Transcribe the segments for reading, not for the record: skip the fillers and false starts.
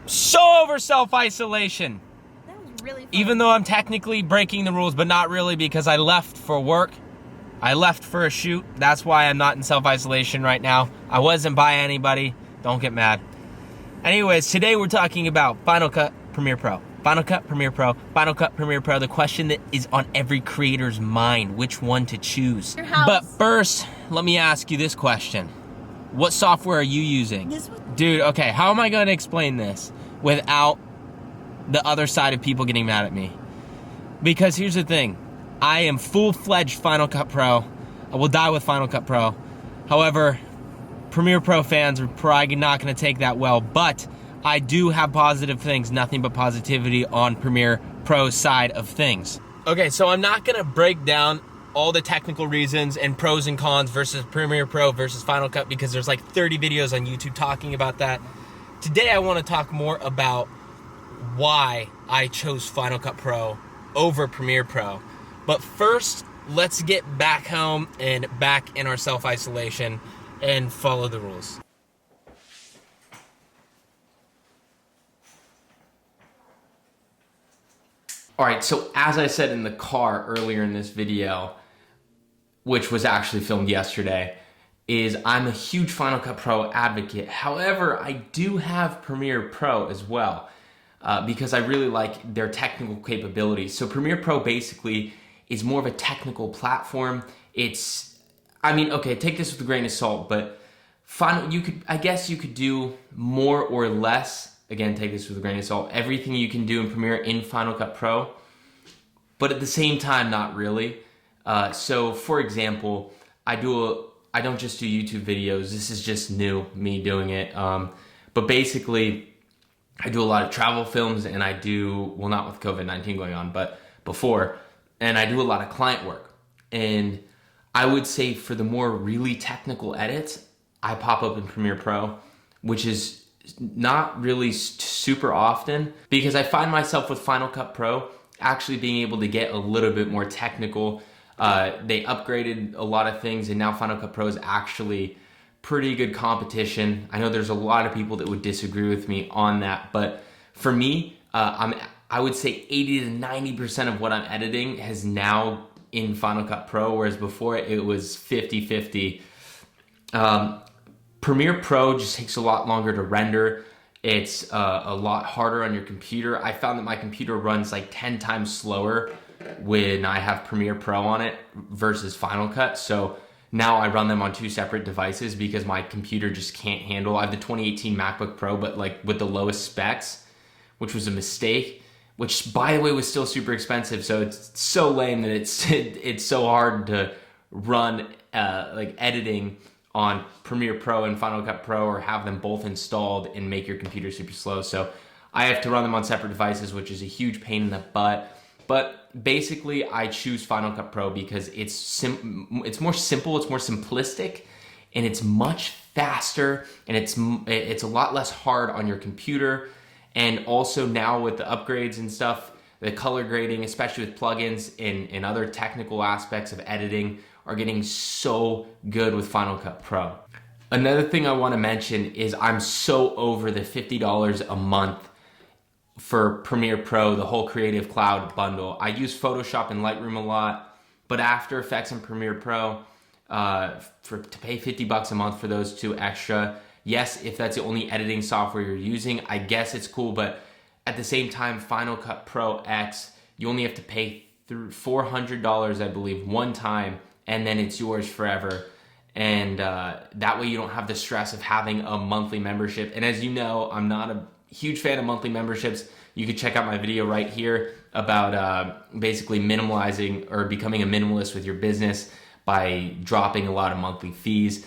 So over self-isolation. That was really fun. Even though I'm technically breaking the rules, but not really, because I left for work. I left for a shoot. That's why I'm not in self-isolation right now. I wasn't by anybody. Don't get mad. Anyways, today we're talking about Final Cut Premiere Pro. Final Cut Premiere Pro. Final Cut Premiere Pro. The question that is on every creator's mind, which one to choose. Your house. But first, let me ask you this question. What software are you using? This one. Dude, okay, how am I going to explain this without the other side of people getting mad at me? Because here's the thing. I am full-fledged Final Cut Pro. I will die with Final Cut Pro. However, Premiere Pro fans are probably not going to take that well, but I do have positive things, nothing but positivity on Premiere Pro's side of things. Okay, so I'm not going to break down all the technical reasons and pros and cons versus Premiere Pro versus Final Cut because there's like 30 videos on YouTube talking about that. Today I want to talk more about why I chose Final Cut Pro over Premiere Pro. But first, let's get back home and back in our self-isolation and follow the rules. All right, so as I said in the car earlier in this video, which was actually filmed yesterday, is I'm a huge Final Cut Pro advocate. However, I do have Premiere Pro as well because I really like their technical capabilities. So Premiere Pro basically is more of a technical platform. Okay, take this with a grain of salt, but I guess you could do more or less. Again, take this with a grain of salt. Everything you can do in Premiere in Final Cut Pro, but at the same time, not really. So for example, I don't just do YouTube videos. This is just new, me doing it. But basically, I do a lot of travel films and I do, well, not with COVID-19 going on, but before, and I do a lot of client work. And I would say for the more really technical edits, I pop up in Premiere Pro, which is not really super often because I find myself with Final Cut Pro actually being able to get a little bit more technical. They upgraded a lot of things and now Final Cut Pro is actually pretty good competition. I know there's a lot of people that would disagree with me on that, but for me, I would say 80 to 90% of what I'm editing has now in Final Cut Pro, whereas before it was 50-50. Premiere Pro just takes a lot longer to render. It's a lot harder on your computer. I found that my computer runs like 10 times slower when I have Premiere Pro on it versus Final Cut. So now I run them on two separate devices because my computer just can't handle. I have the 2018 MacBook Pro, but like with the lowest specs, which was a mistake, which by the way was still super expensive. So it's so lame that it's so hard to run like editing on Premiere Pro and Final Cut Pro or have them both installed and make your computer super slow. So I have to run them on separate devices, which is a huge pain in the butt. But basically, I choose Final Cut Pro because it's more simple, it's more simplistic, and it's much faster, and it's a lot less hard on your computer. And also now with the upgrades and stuff, the color grading, especially with plugins and other technical aspects of editing, are getting so good with Final Cut Pro. Another thing I want to mention is I'm so over the $50 a month for Premiere Pro, the whole Creative Cloud bundle. I use Photoshop and Lightroom a lot, but After Effects and Premiere Pro, to pay $50 a month for those two extra, yes, if that's the only editing software you're using, I guess it's cool, but at the same time, Final Cut Pro X, you only have to pay $400, I believe, one time, and then it's yours forever. And that way you don't have the stress of having a monthly membership. And as you know, I'm not a huge fan of monthly memberships. You can check out my video right here about basically minimalizing or becoming a minimalist with your business by dropping a lot of monthly fees.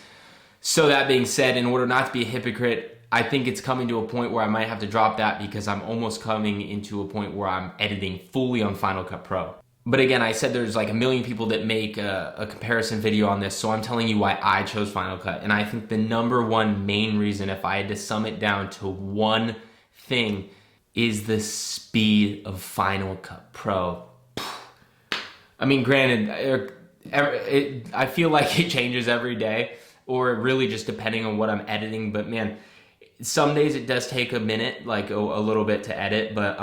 So that being said, in order not to be a hypocrite, I think it's coming to a point where I might have to drop that because I'm almost coming into a point where I'm editing fully on Final Cut Pro. But again, I said there's like a million people that make a comparison video on this, so I'm telling you why I chose Final Cut. And I think the number one main reason, if I had to sum it down to one thing, is the speed of Final Cut Pro. I mean, granted, I feel like it changes every day, or really just depending on what I'm editing, but man, Some days it does take a minute, like a little bit to edit, but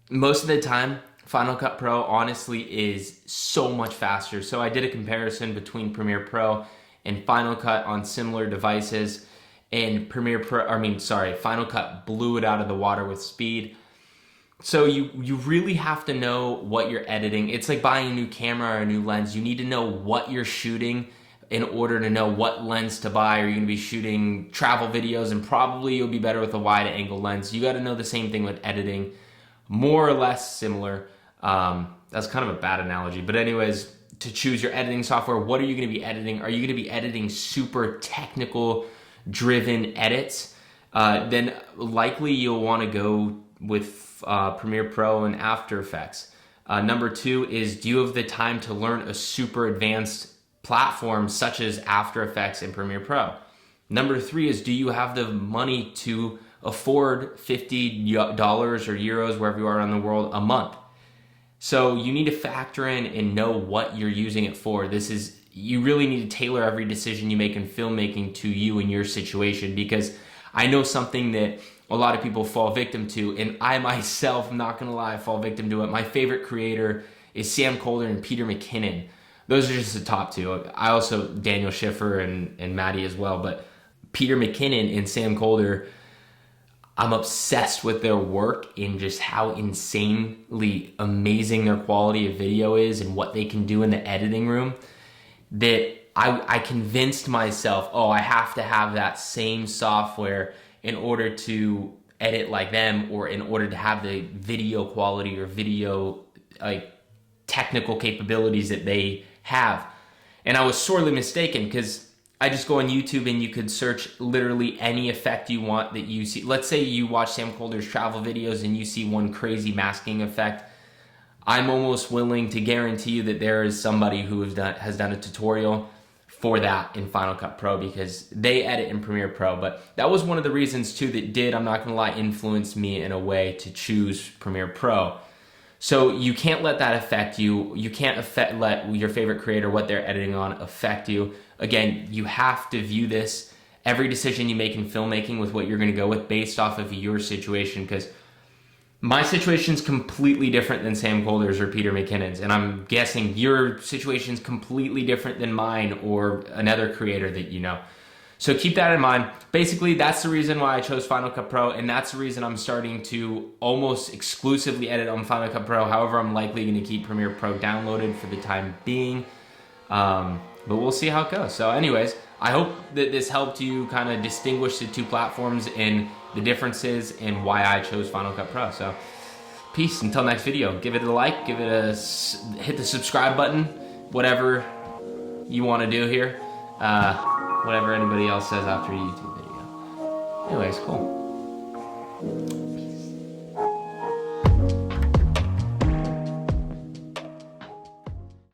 most of the time, Final Cut Pro honestly is so much faster. So I did a comparison between Premiere Pro and Final Cut on similar devices, and Final Cut blew it out of the water with speed. So you really have to know what you're editing. It's like buying a new camera or a new lens. You need to know what you're shooting in order to know what lens to buy. Or you're gonna be shooting travel videos, and probably you'll be better with a wide angle lens. You gotta know the same thing with editing, more or less similar. That's kind of a bad analogy, but anyways, to choose your editing software, what are you gonna be editing? Are you gonna be editing super technical driven edits? Then likely you'll wanna go with Premiere Pro and After Effects. Number two is, do you have the time to learn a super advanced platform such as After Effects and Premiere Pro? Number three is, do you have the money to afford $50 or euros, wherever you are around the world, a month? So you need to factor in and know what you're using it for. You really need to tailor every decision you make in filmmaking to you and your situation, because I know something that a lot of people fall victim to, and I myself, I'm not gonna lie, fall victim to it. My favorite creator is Sam Colder and Peter McKinnon. Those are just the top two. I also, Daniel Schiffer and Maddie as well, but Peter McKinnon and Sam Colder, I'm obsessed with their work and just how insanely amazing their quality of video is and what they can do in the editing room, that I convinced myself, oh, I have to have that same software in order to edit like them, or in order to have the video quality or video like technical capabilities that they have. And I was sorely mistaken, because I just go on YouTube and you could search literally any effect you want that you see. Let's say you watch Sam Colder's travel videos and you see one crazy masking effect. I'm almost willing to guarantee you that there is somebody who has done a tutorial for that in Final Cut Pro, because they edit in Premiere Pro. But that was one of the reasons too that did, I'm not gonna lie, influence me in a way to choose Premiere Pro. So you can't let that affect you. You can't let your favorite creator, what they're editing on, affect you. Again, you have to view this, every decision you make in filmmaking, with what you're gonna go with based off of your situation, because my situation's completely different than Sam Colder's or Peter McKinnon's, and I'm guessing your situation's completely different than mine or another creator that you know. So keep that in mind. Basically, that's the reason why I chose Final Cut Pro, and that's the reason I'm starting to almost exclusively edit on Final Cut Pro. However, I'm likely gonna keep Premiere Pro downloaded for the time being, but we'll see how it goes. So anyways, I hope that this helped you kind of distinguish the two platforms and the differences and why I chose Final Cut Pro. So peace until next video. Give it a like, hit the subscribe button, whatever you want to do here, whatever anybody else says after a YouTube video. Anyways, cool.